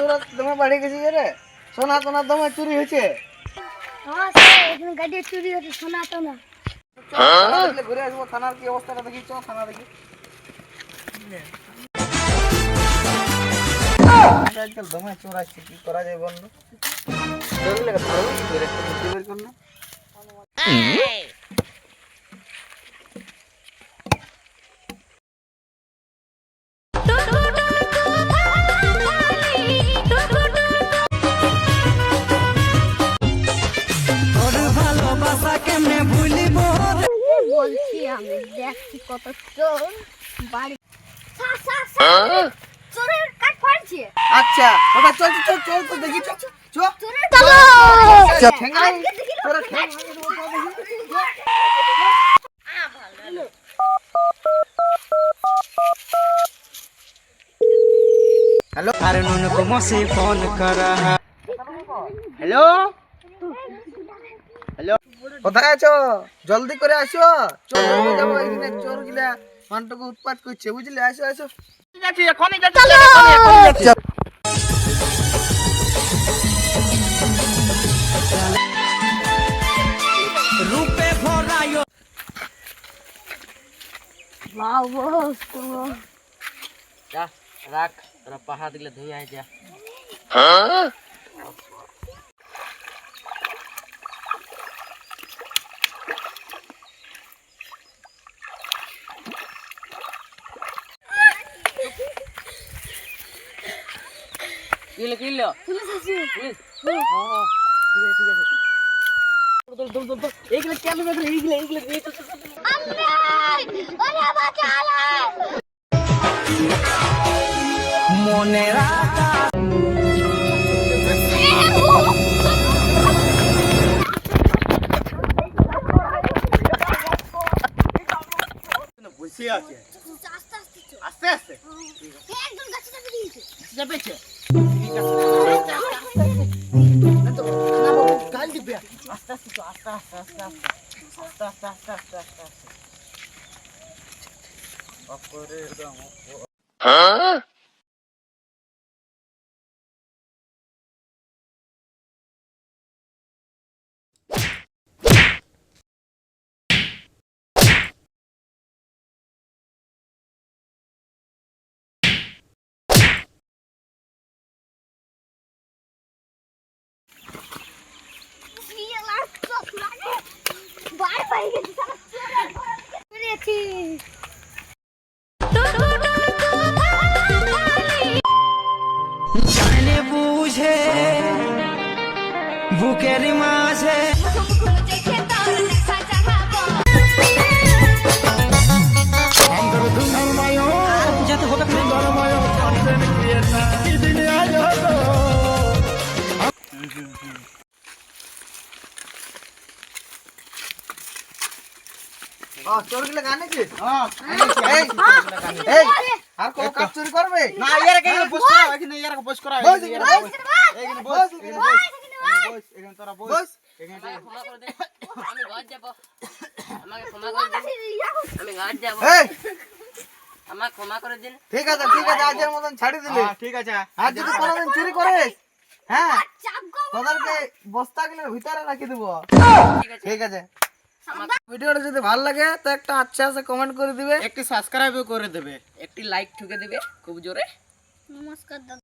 চোরা দমে বাড়ি গেছে রে, সোনা টোনা দমে চুরি হয়েছে। হ্যাঁ স্যার, এখানে গাড়ি চুরি হচ্ছে, শোনা তো না। ঘুরে আসবো, থানার কি অবস্থাটা দেখি, চ থানা দেখি। আজকাল দমে চোর আসছে, কি করা যায় বল? বলছি আমি দেখছি কত চোর বাড়ি চোরের কাঠ ফাড়ছে। আচ্ছা ওটা চল চল চল তো দেখি, চল চল চোরের চলো हेलो अरे उन्होंने को मुझसे फोन करा है। हेलो हेलो কোথায় আছো? জলদি করে আসো, চোর ধরতে যাবো। এখানে চোর গিলা মানটাকে উৎপাত করছে, বুঝলে? আসো আসো। ঠিক আছে, এখনই যাচ্ছি, এখনই যাচ্ছি। रूपे भरायो বাবু जा राख तेरा पहाड़ दिले धुइया है जा। किलो পুলিশ আছে। हां हां ठीक है दौड़ दौड़ दौड़ एक ले क्या में एक ले ওরে বাঁচালে मोने राता বসে আছে, আস্তে আস্তে চল। আস্তে আস্তে একদম গাছে চাপে দিয়েছে। যাবেছে। কাল দিবে, আস্তে আস্তে তো, আস্তে আস্তে আস্তে আস্তে আস্তে আস্তে আস্তে আস্তে আস্তে আস্তে অপরে দাম। নিয়ে লাগ চোখ লাগে বাই বাই গেছে সারা চোরের করেছি। जाने बूझे बुकेर माझे जाते होगा চোর গিলা গানে কি? এই আর কোন কাজ চুরি করবে না? ইয়ার কে বস করা, এখানে ইয়ার কে বস করা, এখানে বস, এখানে বস, এখানে তোরা বস, এখানে ক্ষমা করে দে, আমি ঘর যাব, আমাকে ক্ষমা করে দিন, আমি ঘর যাব, এই আমাকে ক্ষমা করে দিন। ঠিক আছে ঠিক আছে, আজের মতন ছাড়ি দিলি। ঠিক আছে, আর যদি কোনোদিন চুরি করিস, হ্যাঁ তোদেরকে বস্তা গুলোর ভিতরে রাখি দেব। ঠিক আছে, ভিডিওটা যদি ভালো লাগে তো একটা আচ্ছা সে কমেন্ট করে দিবে, একটি সাবস্ক্রাইবও করে দেবে, একটি লাইক ঠুকে দিবে খুব জোরে। নমস্কার দাদা।